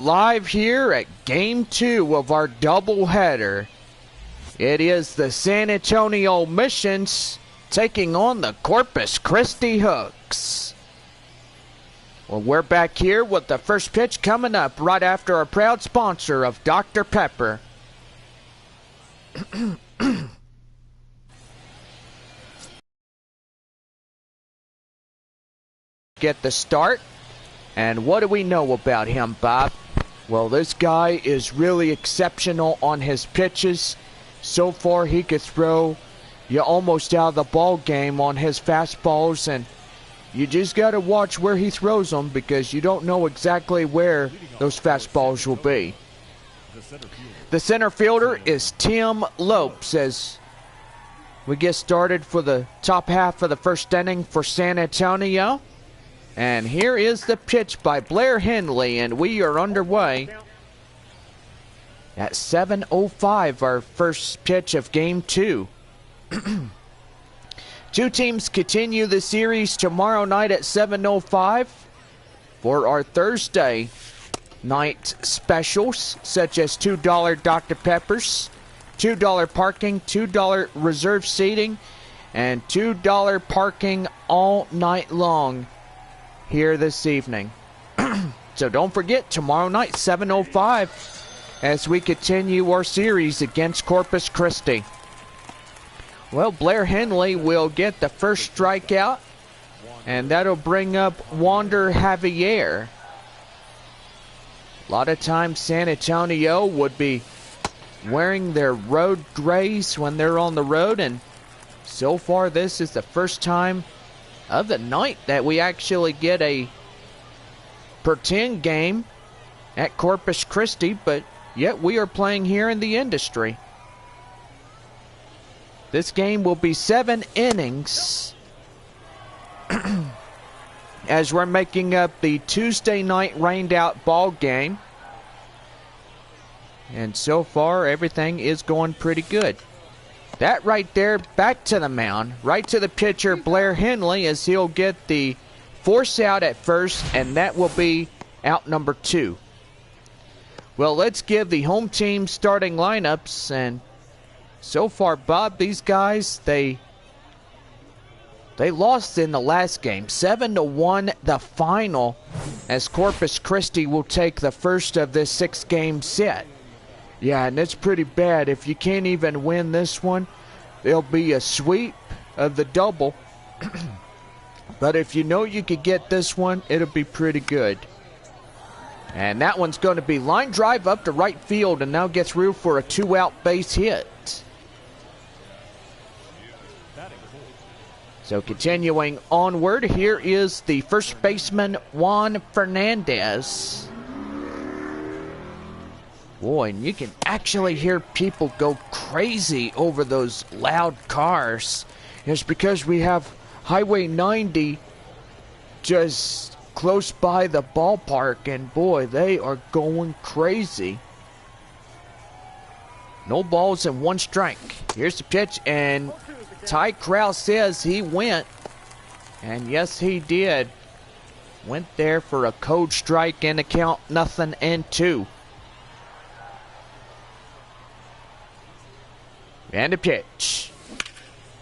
Live here at Game 2 of our doubleheader. It is the San Antonio Missions taking on the Corpus Christi Hooks. Well, we're back here with the first pitch coming up right after our proud sponsor of Dr. Pepper. Get the start. And what do we know about him, Bob? Well, this guy is really exceptional on his pitches. So far, he could throw you almost out of the ball game on his fastballs, and you just got to watch where he throws them because you don't know exactly where those fastballs will be. The center fielder is Tim Lopes as we get started for the top half of the first inning for San Antonio. And here is the pitch by Blair Henley, and we are underway at 7:05, our first pitch of Game 2. Two teams continue the series tomorrow night at 7:05 for our Thursday night specials, such as $2 Dr. Peppers, $2 parking, $2 reserve seating, and $2 parking all night long here this evening. So don't forget, tomorrow night, 7:05, as we continue our series against Corpus Christi. Well, Blair Henley will get the first strikeout, and that'll bring up Wander Javier. A lot of times San Antonio would be wearing their road grays when they're on the road, and so far this is the first time of the night that we actually get a pretend game at Corpus Christi, but yet we are playing here in the industry. This game will be 7 innings as we're making up the Tuesday night rained out ball game. And so far everything is going pretty good. That right there, back to the mound, right to the pitcher, Blair Henley, as he'll get the force out at first, and that will be out number 2. Well, let's give the home team starting lineups, and so far, Bob, these guys, they lost in the last game, 7-1 the final, as Corpus Christi will take the first of this 6-game set. Yeah, and it's pretty bad. If you can't even win this one, there'll be a sweep of the double. But if you know you could get this one, it'll be pretty good. And that one's going to be line drive up to right field and now get through for a 2-out base hit. So continuing onward, here is the first baseman, Juan Fernandez. Boy, and you can actually hear people go crazy over those loud cars. It's because we have Highway 90 just close by the ballpark, and boy, they are going crazy. No balls and 1 strike. Here's the pitch, and Ty Krause says he went, and yes, he did. Went there for a code strike and a count 0-2. And a pitch.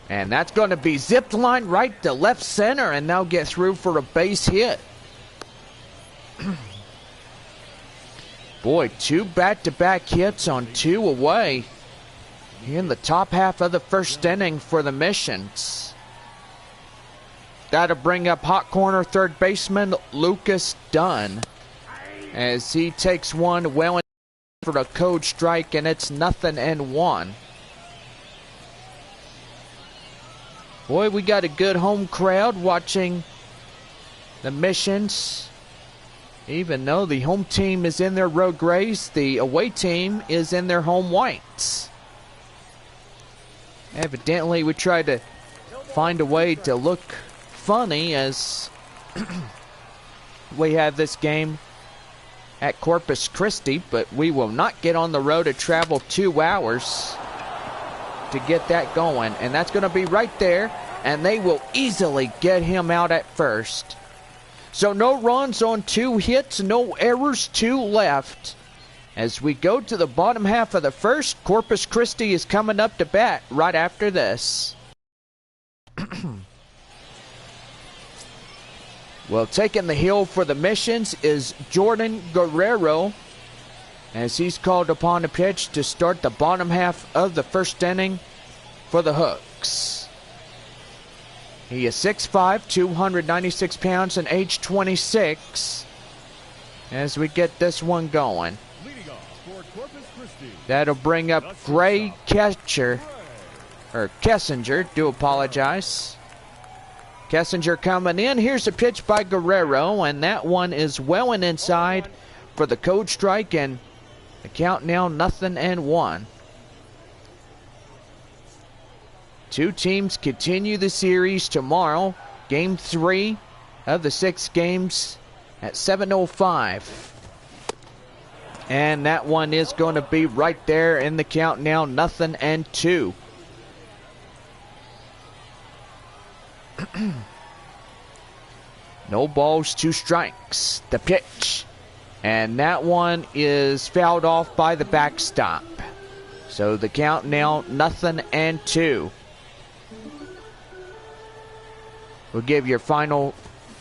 And that's going to be zipped line right to left center and now get through for a base hit. Boy, 2 back-to-back hits on 2 away in the top half of the first inning for the Missions. That'll bring up hot corner third baseman Lucas Dunn as he takes one well in for a code strike, and it's 0-1. Boy, we got a good home crowd watching the Missions. Even though the home team is in their road grays, the away team is in their home whites. Evidently, we tried to find a way to look funny as we have this game at Corpus Christi, but we will not get on the road to travel 2 hours to get that going, and that's going to be right there, and they will easily get him out at first. So no runs on 2 hits, no errors, 2 left. As we go to the bottom half of the first, Corpus Christi is coming up to bat right after this. Well, taking the hill for the Missions is Jordan Guerrero, as he's called upon to pitch to start the bottom half of the first inning for the Hooks. He is 6'5", 296 pounds, and age 26. As we get this one going, that'll bring up Gray Kessinger. Do apologize. Kessinger coming in. Here's a pitch by Guerrero, and that one is well and inside for the code strike, and the count now 0-1. 2 teams continue the series tomorrow. Game 3 of the 6 games at 7:05. And that one is going to be right there in the count now, 0-2. No balls, 2 strikes. The pitch. And that one is fouled off by the backstop. So the count now 0-2. We'll give your final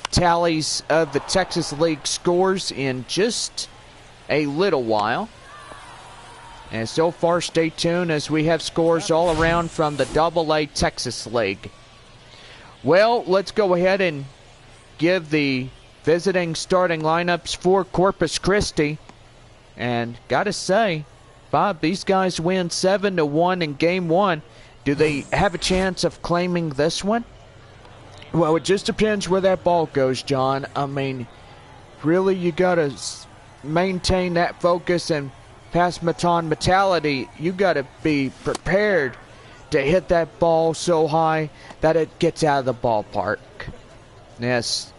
tallies of the Texas League scores in just a little while. And so far, stay tuned as we have scores all around from the AA Texas League. Well, let's go ahead and give the visiting starting lineups for Corpus Christi. And gotta say, Bob, these guys win 7-1 in game 1. Do they have a chance of claiming this one? Well, it just depends where that ball goes, John. I mean, really, you gotta maintain that focus and pass baton mentality. You gotta be prepared to hit that ball so high that it gets out of the ballpark. Yes.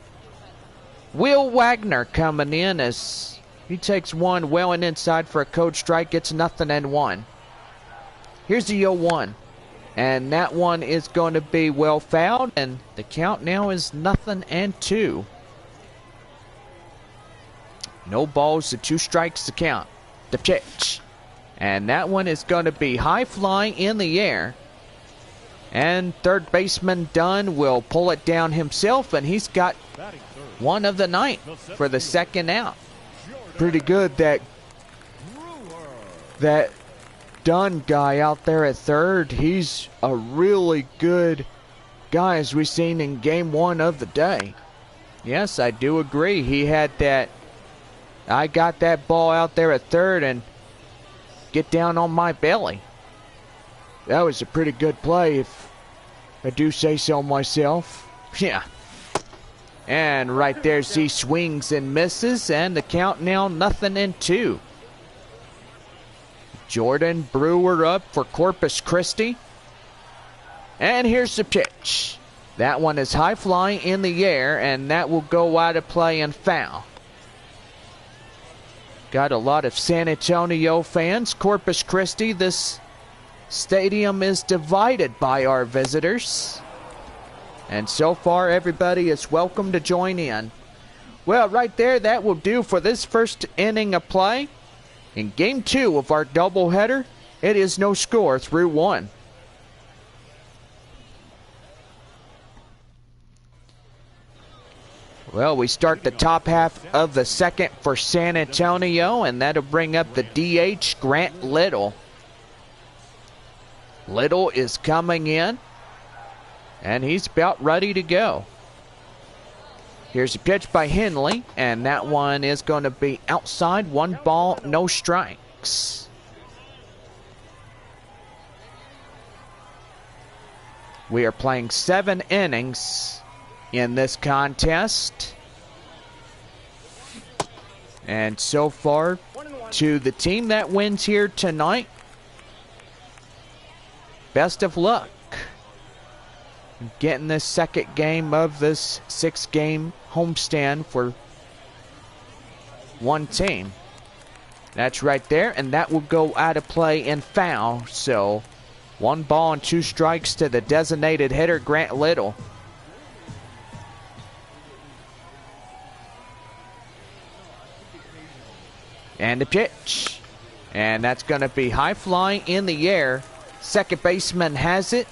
Will Wagner coming in as he takes one well and inside for a code strike, gets 0-1. Here's the 0-1. And that one is going to be well fouled, and the count now is 0-2. No balls, the 2 strikes to count. The pitch. And that one is going to be high flying in the air. And third baseman Dunn will pull it down himself, and he's got one of the night for the second out. Pretty good that Dunn guy out there at third. He's a really good guy, as we've seen in game 1 of the day. Yes, I do agree. He had that. I got that ball out there at third and get down on my belly. That was a pretty good play, if I do say so myself. Yeah. And right there, he swings and misses, and the count now 0-2. Jordan Brewer up for Corpus Christi. And here's the pitch. That one is high flying in the air, and that will go out of play and foul. Got a lot of San Antonio fans. Corpus Christi, this stadium is divided by our visitors. And so far, everybody is welcome to join in. Well, right there, that will do for this first inning of play. In game 2 of our doubleheader, it is no score through 1. Well, we start the top half of the second for San Antonio, and that'll bring up the DH, Grant Little. Little is coming in, and he's about ready to go. Here's a pitch by Henley, and that one is going to be outside. 1 ball, no strikes. We are playing 7 innings in this contest. And so far, to the team that wins here tonight, best of luck getting this second game of this 6-game homestand for one team. That's right there, and that will go out of play and foul. So 1 ball and 2 strikes to the designated hitter, Grant Little. And the pitch. And that's going to be high flying in the air. Second baseman has it.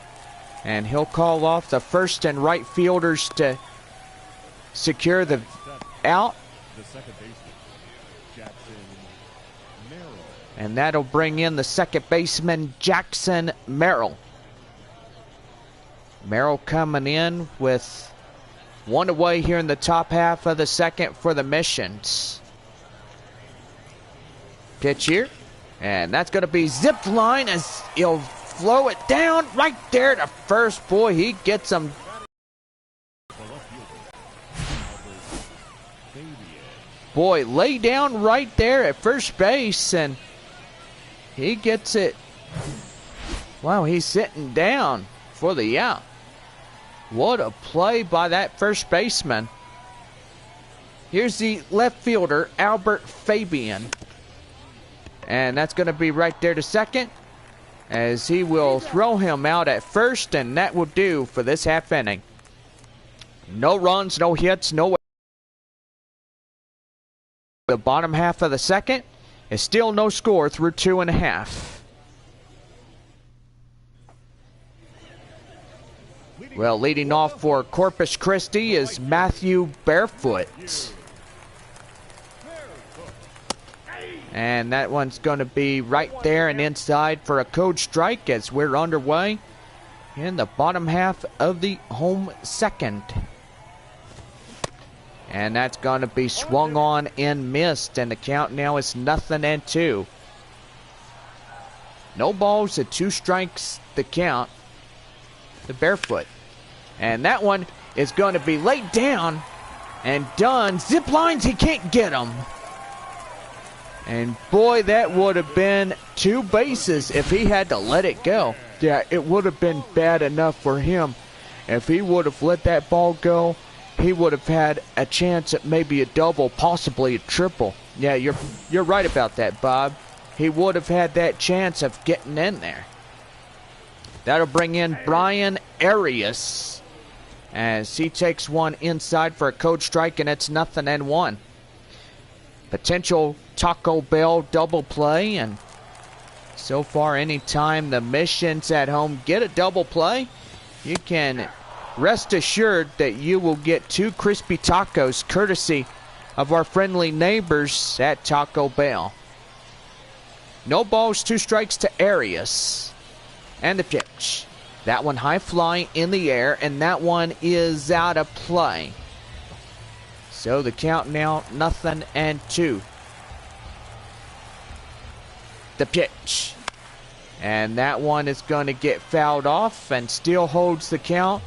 And he'll call off the first and right fielders to secure the out. The second baseman, Jackson Merrill. And that'll bring in the second baseman, Jackson Merrill. Merrill coming in with one away here in the top half of the second for the Missions. Pitch here. And that's going to be zip line as he'll flow it down right there to first. Boy, he gets him. Boy, lay down right there at first base, and he gets it. Wow, he's sitting down for the out. What a play by that first baseman. Here's the left fielder, Albert Fabian. And that's going to be right there to second, as he will throw him out at first, and that will do for this half inning. No runs, no hits, no. The bottom half of the second is still no score through 2.5. Well, leading off for Corpus Christi is Matthew Barefoot. And that one's going to be right there and inside for a code strike as we're underway in the bottom half of the home second. And that's going to be swung on and missed, and the count now is 0-2. No balls and 2 strikes the count. The Barefoot. And that one is going to be laid down and done. Zip lines, he can't get them. And boy, that would have been 2 bases if he had to let it go. Yeah, it would have been bad enough for him. If he would have let that ball go, he would have had a chance at maybe a double, possibly a triple. Yeah, you're right about that, Bob. He would have had that chance of getting in there. That'll bring in Brian Arias as he takes one inside for a code strike, and it's 0-1. Potential Taco Bell double play, and so far anytime the Missions at home get a double play, you can rest assured that you will get 2 crispy tacos courtesy of our friendly neighbors at Taco Bell. No balls, 2 strikes to Arias. And the pitch. That one high flying in the air, and that one is out of play. So the count now 0-2. The pitch. And that one is going to get fouled off and still holds the count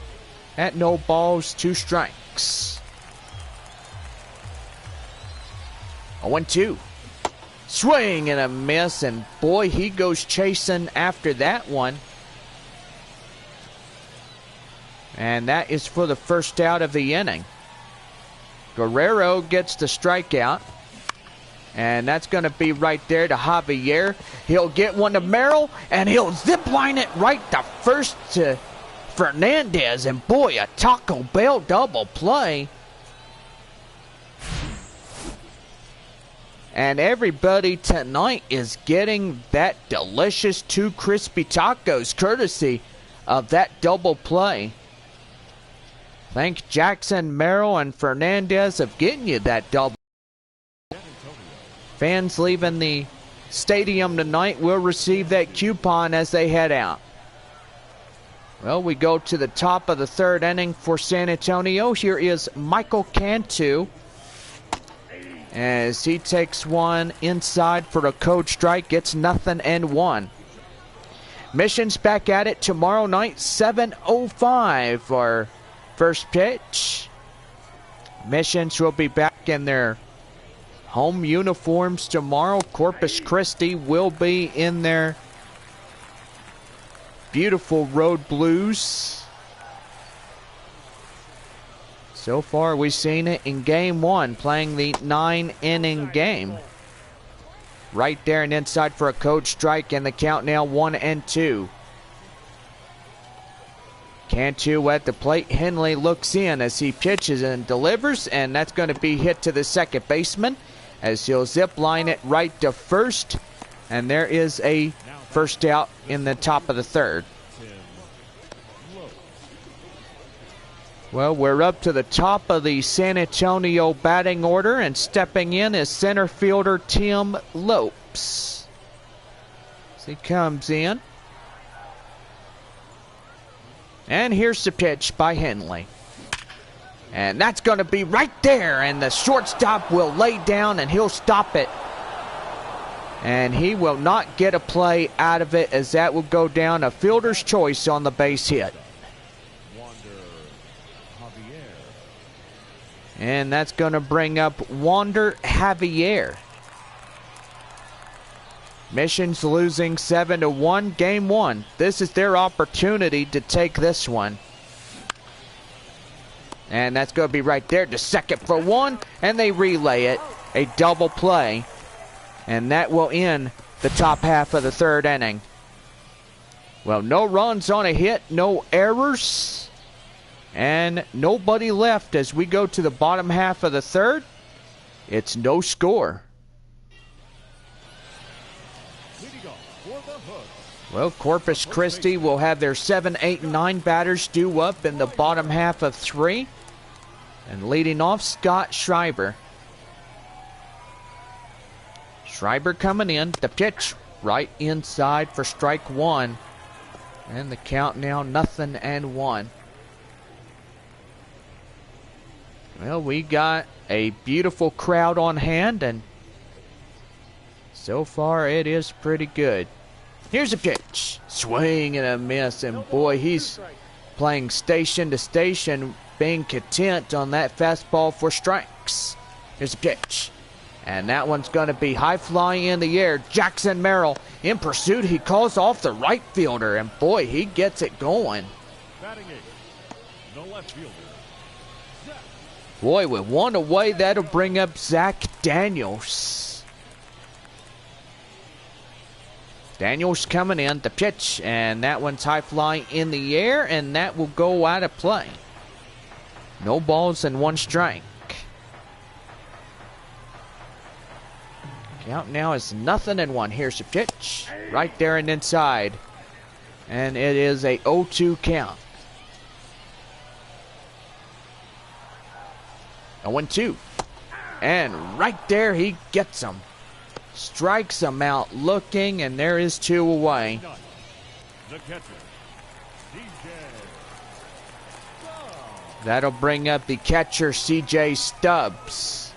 at no balls, 2 strikes. 0-2. Swing and a miss, and boy, he goes chasing after that one. And that is for the first out of the inning. Guerrero gets the strikeout. And that's going to be right there to Javier. He'll get one to Merrill, and he'll zip line it right to first to Fernandez. And boy, a Taco Bell double play. And everybody tonight is getting that delicious 2 crispy tacos courtesy of that double play. Thank Jackson, Merrill, and Fernandez of getting you that double. Fans leaving the stadium tonight will receive that coupon as they head out. Well, we go to the top of the 3rd inning for San Antonio. Here is Michael Cantu as he takes one inside for a code strike. Gets 0-1. Missions back at it tomorrow night, 7:05 for first pitch. Missions will be back in their home uniforms tomorrow. Corpus Christi will be in their beautiful road blues. So far, we've seen it in game 1, playing the 9-inning game. Right there and inside for a code strike, and the count now 1-2. Cantu at the plate. Henley looks in as he pitches and delivers, and that's going to be hit to the second baseman. as he'll zip line it right to first. And there is a first out in the top of the third. Well, we're up to the top of the San Antonio batting order, and stepping in is center fielder Tim Lopes. As he comes in. And here's the pitch by Henley. And that's going to be right there, and the shortstop will lay down and he'll stop it. And he will not get a play out of it, as that will go down a fielder's choice on the base hit. And that's going to bring up Wander Javier. Mission's losing 7-1, game one. This is their opportunity to take this one. And that's going to be right there to second for one, and they relay it. A double play. And that will end the top half of the third inning. Well, no runs on a hit, no errors, and nobody left as we go to the bottom half of the third. It's no score. Well, Corpus Christi will have their 7, 8, and 9 batters due up in the bottom half of 3. And leading off, Scott Schreiber. Schreiber coming in. The pitch right inside for strike one. And the count now 0-1. Well, we got a beautiful crowd on hand, and so far it is pretty good. Here's a pitch. Swing and a miss, and boy, he's playing station to station, being content on that fastball for strikes. Here's a pitch. And that one's going to be high flying in the air. Jackson Merrill in pursuit. He calls off the right fielder, and boy, he gets it going. Batting eighth, the left fielder. Boy, with one away, that'll bring up Zach Daniels. Daniels coming in, the pitch, and that one's high flying in the air, and that will go out of play. No balls and one strike. Count now is 0-1. Here's the pitch. Right there and inside. And it is a 0-2 count. 0-2. And right there he gets him. Strikes him out looking, and there is 2 away. The catcher, DJ. That'll bring up the catcher, CJ Stubbs.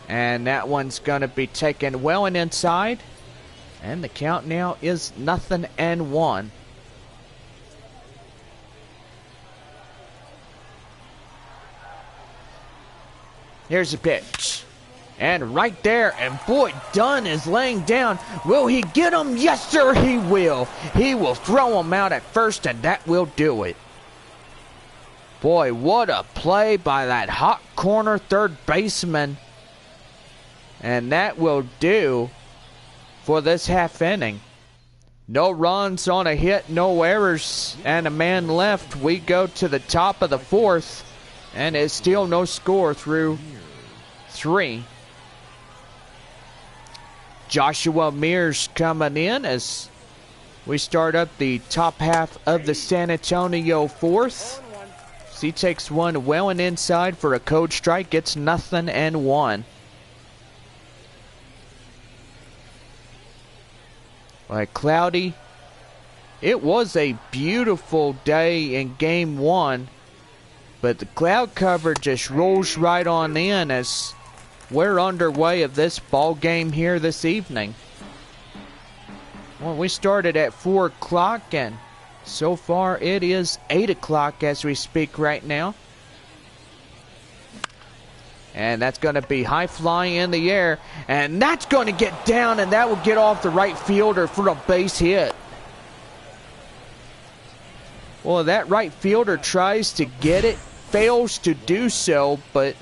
And that one's going to be taken well and inside. And the count now is 0-1. Here's the pitch. And right there, and boy, Dunn is laying down. Will he get him? Yes, sir, he will. He will throw him out at first, and that will do it. Boy, what a play by that hot corner third baseman. And that will do for this half inning. No runs on a hit, no errors, and a man left. We go to the top of the fourth, and it's still no score through 3. Joshua Mears coming in as we start up the top half of the San Antonio fourth. He takes one well and inside for a code strike. Gets 0-1. Like cloudy. It was a beautiful day in game 1, but the cloud cover just rolls right on in as we're underway of this ball game here this evening. Well, we started at 4 o'clock, and so far it is 8 o'clock as we speak right now. And that's going to be high flying in the air. And that's going to get down, and that will get off the right fielder for a base hit. Well, that right fielder tries to get it, fails to do so, but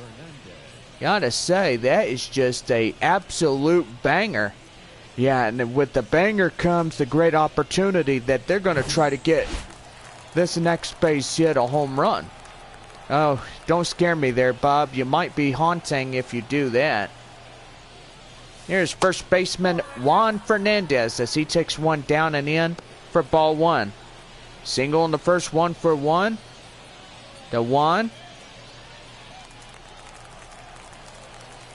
gotta say, that is just a absolute banger. Yeah, and with the banger comes the great opportunity that they're going to try to get this next base hit a home run. Oh, don't scare me there, Bob. You might be haunting if you do that. Here's first baseman Juan Fernandez as he takes one down and in for ball one. Single in the first, 1-for-1 to Juan.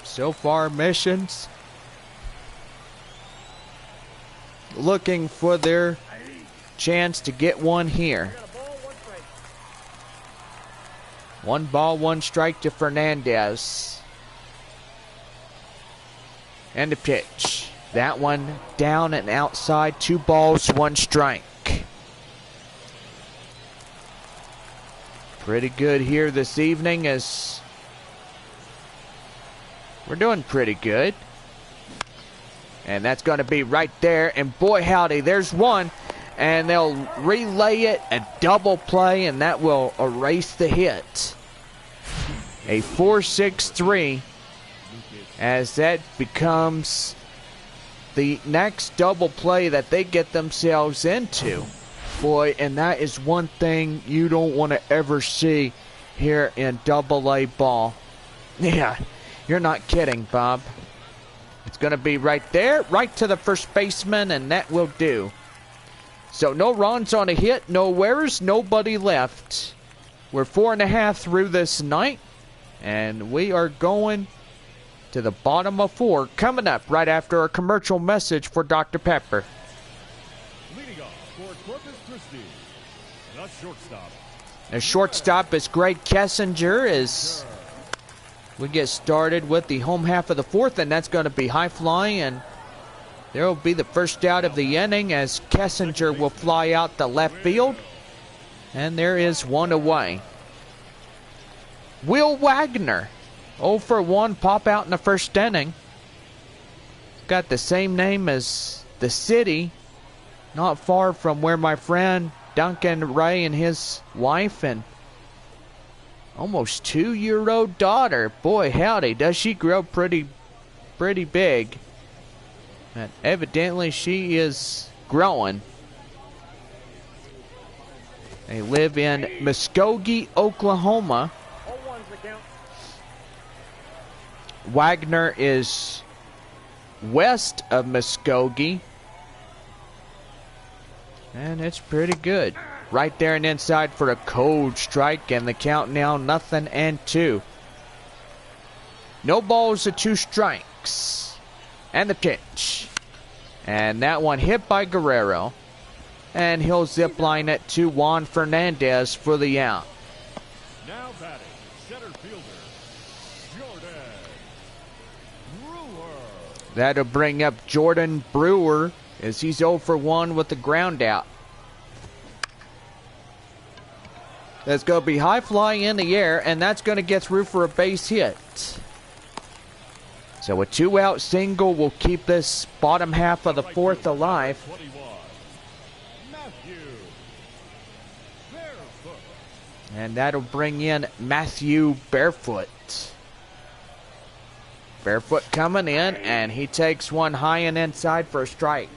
So far, missions looking for their chance to get one here. 1 ball, 1 strike to Fernandez. And the pitch. That one down and outside. 2 balls, 1 strike. Pretty good here this evening as we're doing pretty good. And that's going to be right there. And boy howdy, there's one. And they'll relay it, a double play, and that will erase the hit. A 4-6-3 as that becomes the next double play that they get themselves into. Boy, and that is one thing you don't want to ever see here in Double-A ball. Yeah, you're not kidding, Bob. It's going to be right there, right to the first baseman, and that will do. So no runs on a hit, no errors, nobody left. We're 4.5 through this night, and we are going to the bottom of 4 coming up right after a commercial message for Dr. Pepper. Leading off for Corpus Christi, the shortstop. The shortstop is Greg Kessinger as we get started with the home half of the 4th, and that's going to be high flying, and there will be the first out of the inning as Kessinger will fly out to left field, and there is 1 away. Will Wagner, 0-for-1, pop out in the first inning. Got the same name as the city, not far from where my friend Duncan Rae and his wife and almost 2-year-old daughter. Boy, howdy, does she grow pretty big. And evidently she is growing. They live in Muskogee, Oklahoma. Wagner is west of Muskogee. And it's pretty good. Right there and inside for a cold strike, and the count now 0-2. No balls to 2 strikes. And the pitch. And that one hit by Guerrero. And he'll zip line it to Juan Fernandez for the out. Now batting, center fielder, Jordan Brewer. That'll bring up Jordan Brewer as he's 0-for-1 with the ground out. That's going to be high fly in the air, and that's going to get through for a base hit. So a 2-out single will keep this bottom half of the 4th alive. 21. Matthew Barefoot. And that'll bring in Matthew Barefoot. Barefoot coming in, and he takes one high and inside for a strike.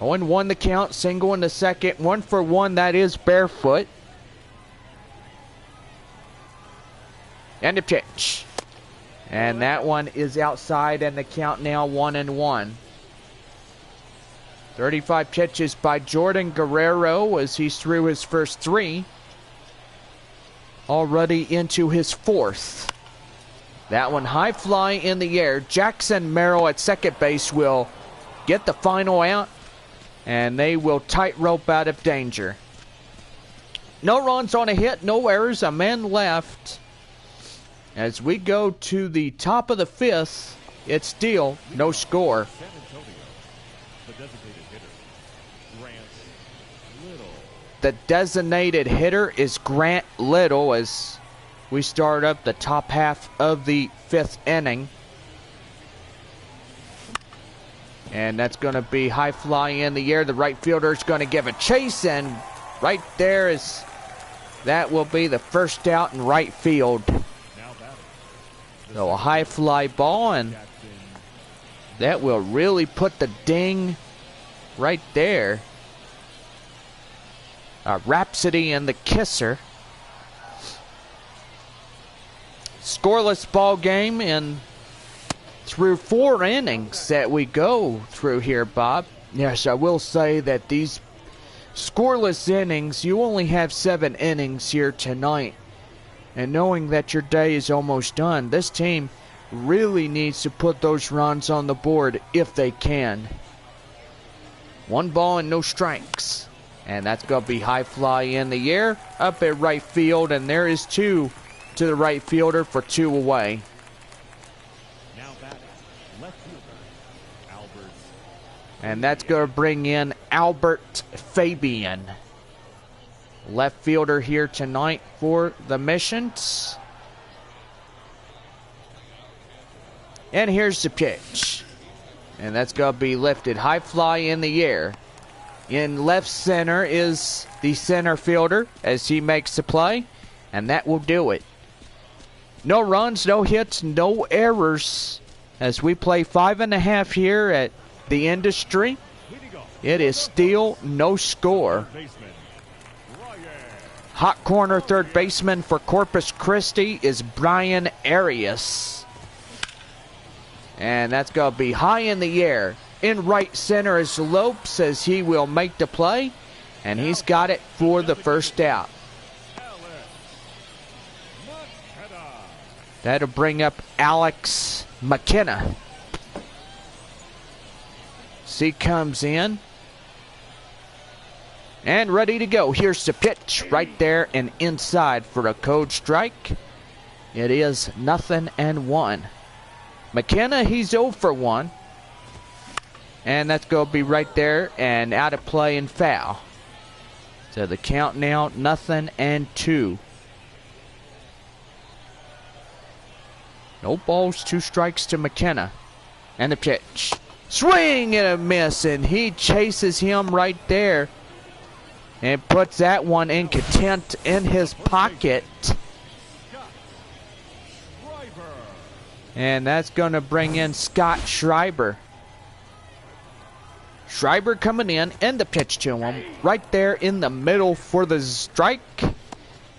0-1 the count, single in the second, 1-for-1, that is Barefoot. And the pitch. And that one is outside, and the count now 1-1. 35 pitches by Jordan Guerrero as he's through his first 3. Already into his 4th. That one high fly in the air. Jackson Merrill at second base will get the final out, and they will tightrope out of danger. No runs on a hit, no errors, a man left. As we go to the top of the 5th, it's still no score. San Antonio, the designated hitter, Grant Little. The designated hitter is Grant Little as we start up the top half of the 5th inning. And that's going to be high fly in the air. The right fielder is going to give a chase, and right there is, that will be the first out in right field. So a high fly ball, and that will really put the ding right there. Rhapsody and the Kisser. Scoreless ball game in through 4 innings that we go through here, Bob. Yes, I will say that these scoreless innings, you only have 7 innings here tonight. And knowing that your day is almost done, this team really needs to put those runs on the board if they can. 1 ball and no strikes. And that's going to be high fly in the air up at right field. And there is 2 to the right fielder for 2 away. Now batting, left fielder, Albert. And that's going to bring in Albert Fabian. Left fielder here tonight for the Missions. And here's the pitch. And that's going to be lifted high fly in the air. In left center is the center fielder as he makes the play. And that will do it. No runs, no hits, no errors. As we play 5.5 here at the Industry. It is still no score. Hot corner third baseman for Corpus Christi is Brian Arias. And that's going to be high in the air. In right center is Lopes as he will make the play. And he's got it for the first out. That'll bring up Alex McKenna. He comes in. And ready to go. Here's the pitch right there and inside for a code strike. It is 0-1. McKenna, he's 0 for 1. And that's going to be right there and out of play and foul. So the count now 0-2. No balls, 2 strikes to McKenna. And the pitch. Swing and a miss, and he chases him right there. And puts that one in content in his pocket. And that's going to bring in Scott Schreiber. Schreiber coming in and the pitch to him. Right there in the middle for the strike.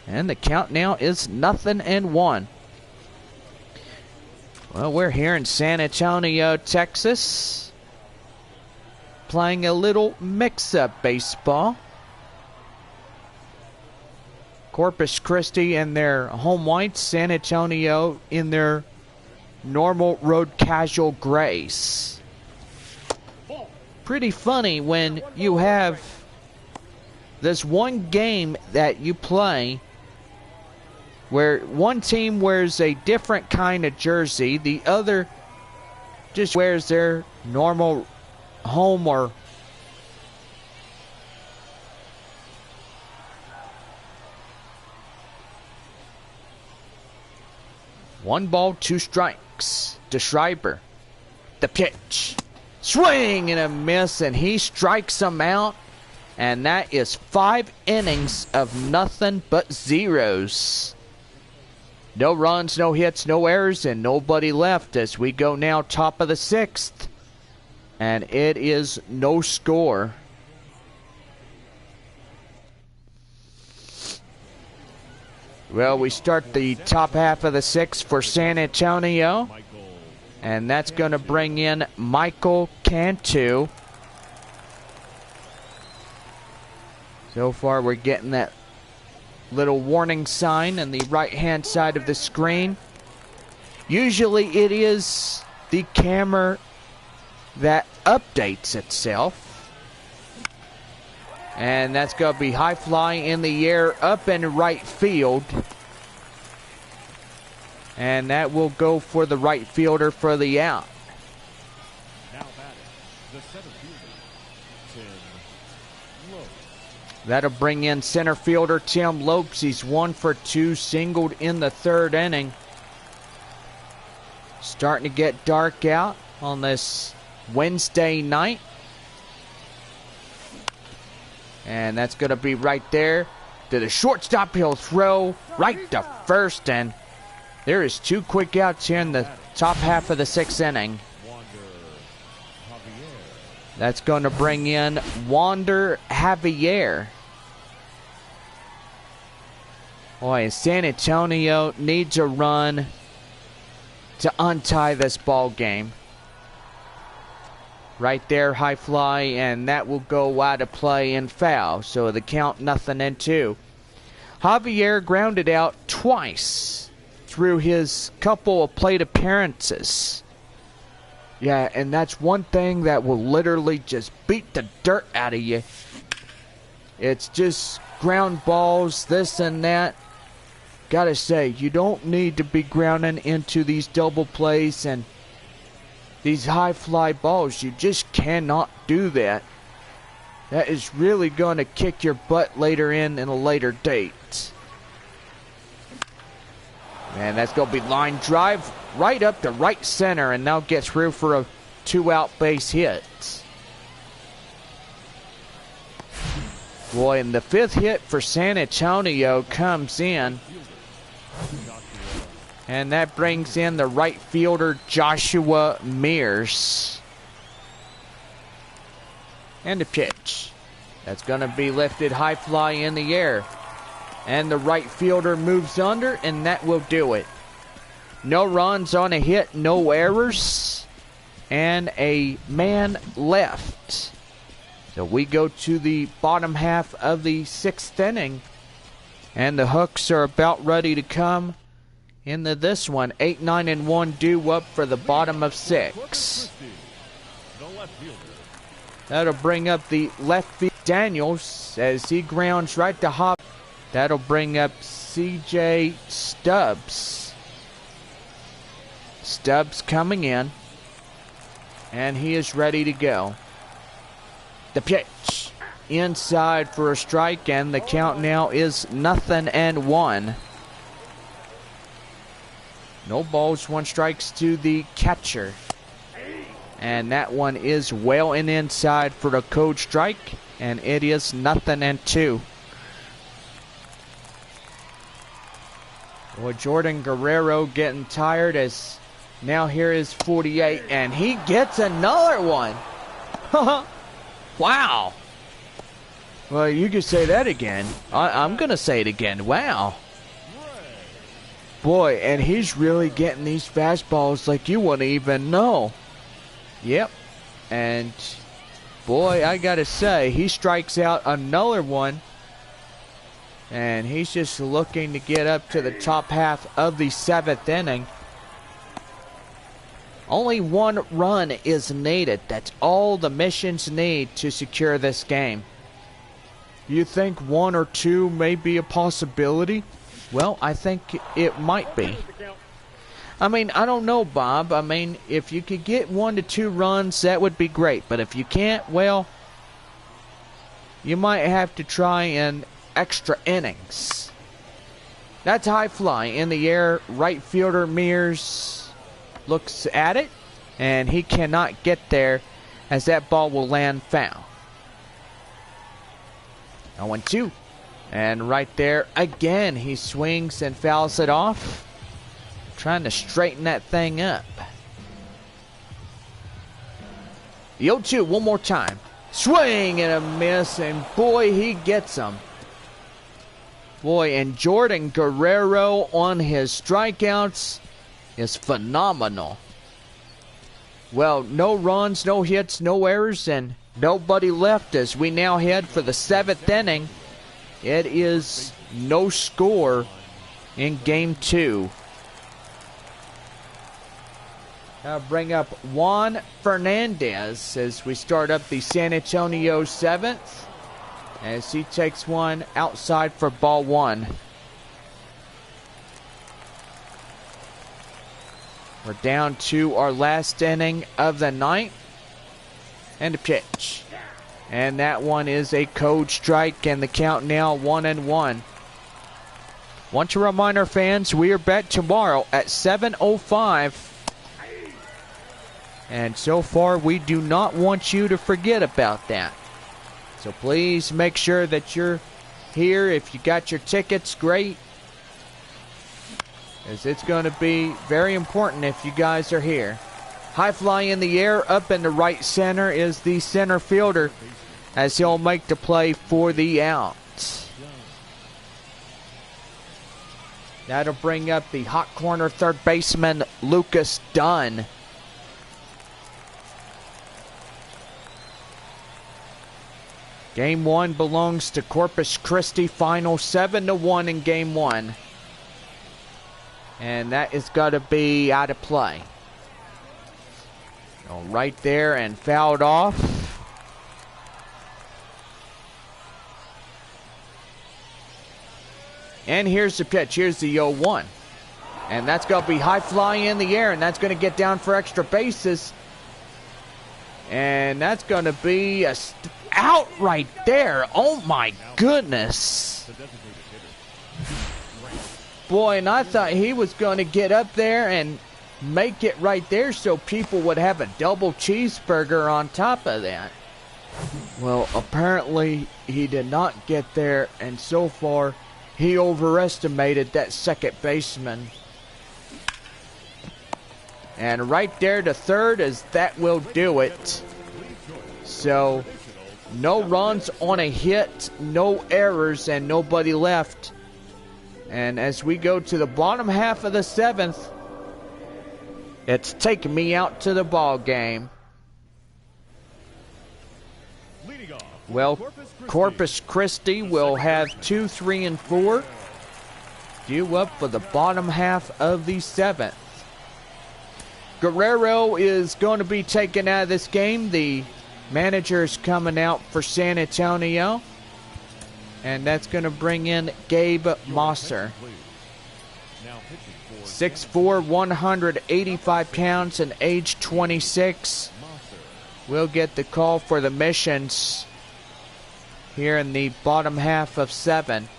And the count now is 0-1. Well, we're here in San Antonio, Texas. Playing a little mix-up baseball. Corpus Christi in their home whites, San Antonio in their normal road casual grays. Pretty funny when you have this one game that you play where one team wears a different kind of jersey, the other just wears their normal home or one ball, 2 strikes to Schreiber. The pitch. Swing and a miss, and he strikes him out. And that is 5 innings of nothing but zeros. No runs, no hits, no errors, and nobody left as we go now top of the 6th. And it is no score. Well, we start the top half of the 6th for San Antonio. And that's going to bring in Michael Cantu. So far, we're getting that little warning sign on the right-hand side of the screen. Usually, it is the camera that updates itself. And that's going to be high fly in the air up in right field. And that will go for the right fielder for the out. Now batting, the center fielder, Tim Lopes. That'll bring in center fielder Tim Lopes. He's 1 for 2, singled in the 3rd inning. Starting to get dark out on this Wednesday night. And that's going to be right there to the shortstop. He'll throw right to first. And there is 2 quick outs here in the top half of the 6th inning. That's going to bring in Wander Javier. Boy, San Antonio needs a run to untie this ball game. Right there, high fly, and that will go out of play and foul. So the count 0-2. Javier grounded out twice through his couple of plate appearances. Yeah, and that's one thing that will literally just beat the dirt out of you. It's just ground balls, this and that. Gotta say, you don't need to be grounding into these double plays and these high fly balls. You just cannot do that. That is really going to kick your butt later in a later date. And that's going to be line drive right up to right center, and now get through for a 2-out base hit. Boy, and the 5th hit for San Antonio comes in. And that brings in the right fielder, Joshua Mears. And a pitch. That's going to be lifted high fly in the air. And the right fielder moves under, and that will do it. No runs on a hit, no errors, and a man left. So we go to the bottom half of the 6th inning. And the Hooks are about ready to come into this one. 8, 9, and 1 due up for the bottom of 6. That'll bring up the left field Daniels as he grounds right to Hop. That'll bring up CJ Stubbs. Stubbs coming in, and he is ready to go. The pitch inside for a strike, and the count now is 0-1. No balls, 1 strikes to the catcher. And that one is well and inside for the code strike, and it is 0-2. Well, Jordan Guerrero getting tired as now here is 48, and he gets another one. Wow. Well, you could say that again. I'm going to say it again. Wow. Boy, and he's really getting these fastballs like you wouldn't even know. Yep. And, boy, I got to say, he strikes out another one. And he's just looking to get up to the top half of the 7th inning. Only 1 run is needed. That's all the missions need to secure this game. You think 1 or 2 may be a possibility? Well, I think it might be. I mean, I don't know, Bob. I mean, if you could get 1 to 2 runs, that would be great. But if you can't, well, you might have to try in extra innings. That's high fly in the air. Right fielder Mears looks at it, and he cannot get there as that ball will land foul. 0-2. And right there again, he swings and fouls it off, trying to straighten that thing up. The 0-2 one more time. Swing and a miss, and boy, he gets them. Boy, and Jordan Guerrero on his strikeouts is phenomenal. Well, no runs, no hits, no errors, and nobody left as we now head for the 7th inning. It is no score in Game 2. I'll bring up Juan Fernandez as we start up the San Antonio 7th. As he takes one outside for ball 1. We're down to our last inning of the 9th. And a pitch. And that one is a code strike, and the count now 1-1. Want to remind our fans, we are back tomorrow at 7:05. And so far, we do not want you to forget about that. So please make sure that you're here. If you got your tickets, great. As it's going to be very important if you guys are here. High fly in the air, up in the right center is the center fielder as he'll make the play for the out. That'll bring up the hot corner third baseman, Lucas Dunn. Game 1 belongs to Corpus Christi. Final 7-1 in Game 1. And that is got to be out of play. So right there and fouled off. And here's the pitch. Here's the 0-1. And that's going to be high fly in the air. And that's going to get down for extra bases. And that's going to be out right there. Oh, my goodness. Boy, and I thought he was going to get up there and make it right there so people would have a double cheeseburger on top of that. Well, apparently he did not get there. And so far, he overestimated that second baseman. And right there to third, as that will do it. So, no runs on a hit, no errors, and nobody left. And as we go to the bottom half of the 7th, it's taking me out to the ball game. Well, Corpus Christi will have 2, 3, and 4 due up for the bottom half of the 7th. Guerrero is going to be taken out of this game. The manager is coming out for San Antonio. And that's going to bring in Gabe Mosser. 6'4", 185 pounds, and age 26. We'll get the call for the missions here in the bottom half of 7.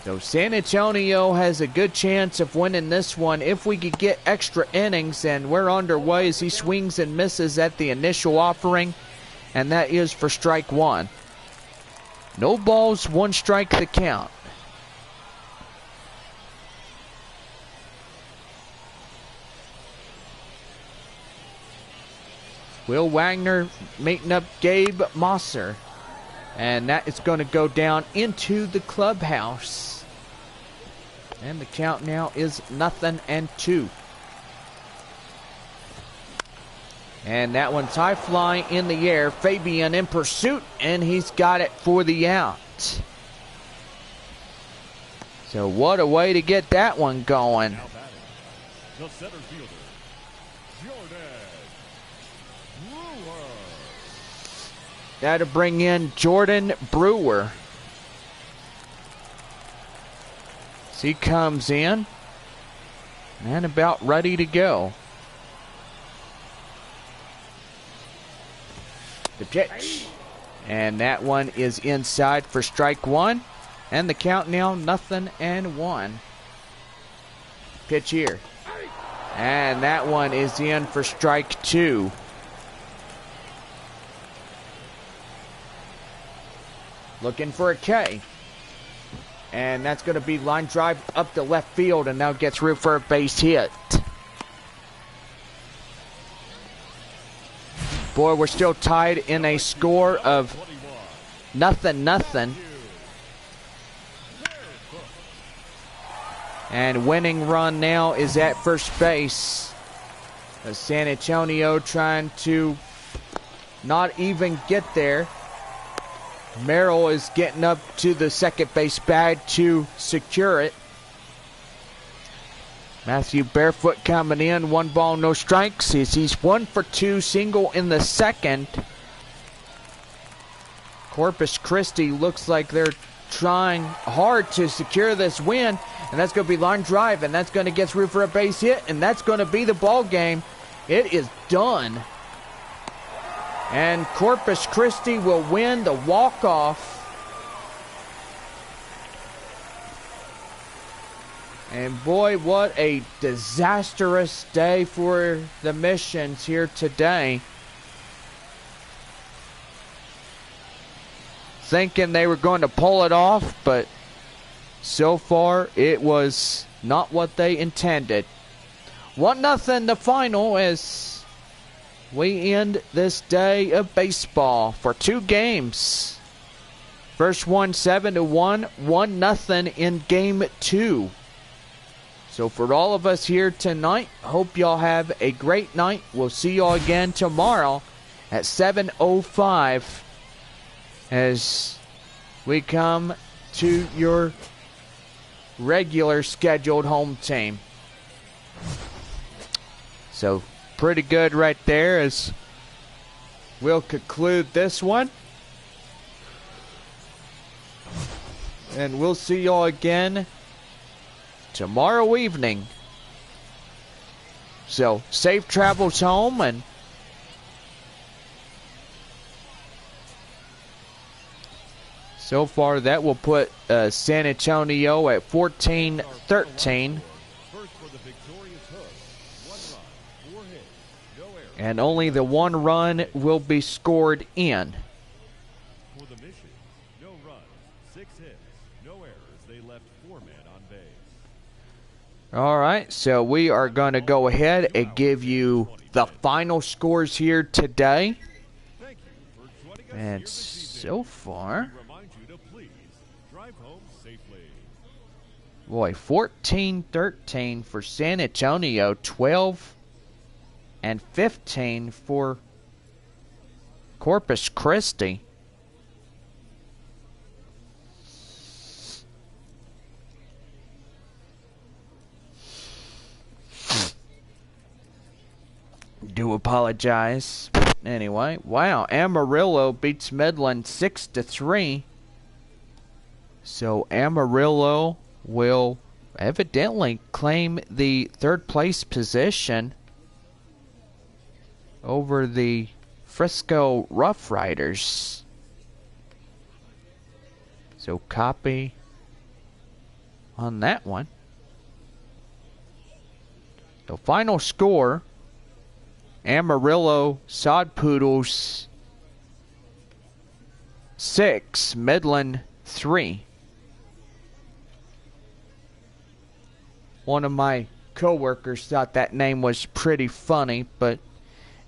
So San Antonio has a good chance of winning this one if we could get extra innings, and we're underway as he swings and misses at the initial offering, and that is for strike 1. No balls, 1 strike the count. Will Wagner meeting up Gabe Mosser. And that is going to go down into the clubhouse. And the count now is 0-2. And that one's high fly in the air. Fabian in pursuit, and he's got it for the out. So what a way to get that one going. The center fielder, That'll bring in Jordan Brewer. As he comes in and about ready to go. The pitch. And that one is inside for strike 1. And the count now 0-1. Pitch here. And that one is in for strike 2. Looking for a K. And that's going to be line drive up the left field, and now gets through for a base hit. Boy, we're still tied in a score of 0-0. And winning run now is at first base. San Antonio trying to not even get there. Merrill is getting up to the second base bag to secure it. Matthew Barefoot coming in. 1 ball, no strikes. He's 1 for 2, single in the second. Corpus Christi looks like they're trying hard to secure this win. And that's going to be line drive. And that's going to get through for a base hit. And that's going to be the ball game. It is done. And Corpus Christi will win the walk-off. And boy, what a disastrous day for the missions here today. Thinking they were going to pull it off, but so far it was not what they intended. 1-0 the final as we end this day of baseball for 2 games. First one 7-1, 1-0 in game 2. So for all of us here tonight, hope y'all have a great night. We'll see y'all again tomorrow at 7:05 as we come to your regular scheduled home team. So pretty good right there as we'll conclude this one. And we'll see y'all again tomorrow evening. So safe travels home, and so far that will put San Antonio at 14-13. And only the one run will be scored in. For the mission, no runs, 6 hits, no errors. They left 4 men on base. All right, so we are going to go ahead and give you the final scores here today. Thank you for joining us And here this evening. so far, We remind you to please drive home safely. boy, 14-13 for San Antonio, 12 and 15 for Corpus Christi. Do apologize. Anyway, wow, Amarillo beats Midland 6-3. So Amarillo will evidently claim the third place position over the Frisco Rough Riders. So copy on that one. The final score, Amarillo Sod Poodles 6, Midland 3. One of my coworkers thought that name was pretty funny, but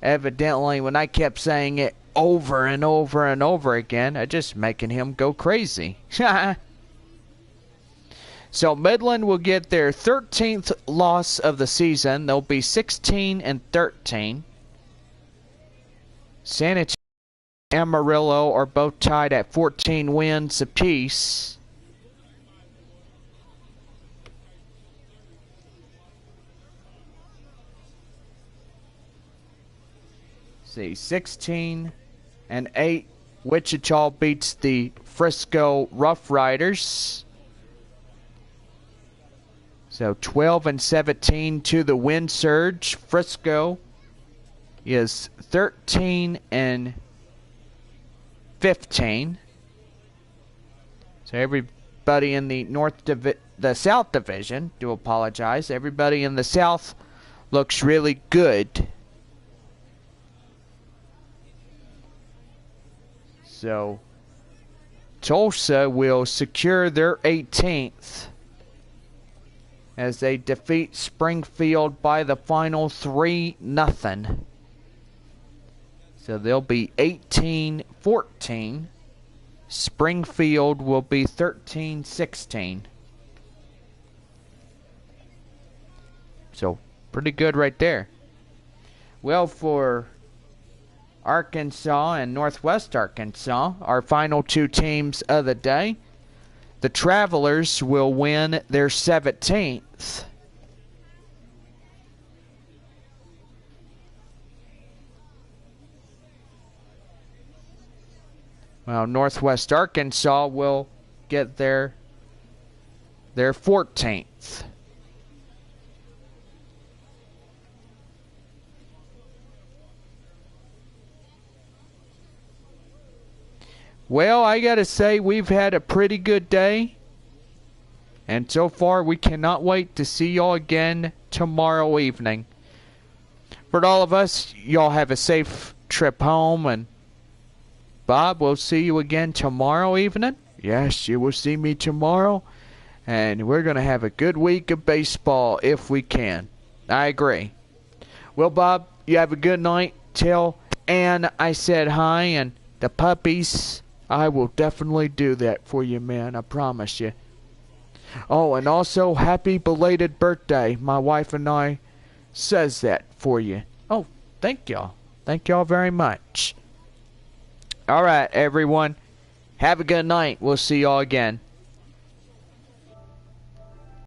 evidently when I kept saying it over and over and over again, I just making him go crazy. So Midland will get their 13th loss of the season. They'll be 16-13. San Antonio and Amarillo are both tied at 14 wins apiece. See, 16-8. Wichita beats the Frisco Rough Riders. So 12-17 to the win surge. Frisco is 13-15. So everybody in the South Division, do apologize. Everybody in the South looks really good. So Tulsa will secure their 18th as they defeat Springfield by the final 3-0. So they'll be 18-14. Springfield will be 13-16. So pretty good right there. Well, for Arkansas and Northwest Arkansas, our final two teams of the day, the Travelers will win their 17th. Well, Northwest Arkansas will get their 14th. Well, I gotta say, we've had a pretty good day. And so far, we cannot wait to see y'all again tomorrow evening. For all of us, y'all have a safe trip home. And Bob, we'll see you again tomorrow evening. Yes, you will see me tomorrow. And we're going to have a good week of baseball if we can. I agree. Well, Bob, you have a good night. Tell Ann I said hi and the puppies I will definitely do that for you, man. I promise you. Oh, and also, happy belated birthday. My wife and I says that for you. Oh, thank y'all. Thank y'all very much. Alright, everyone. Have a good night. We'll see y'all again.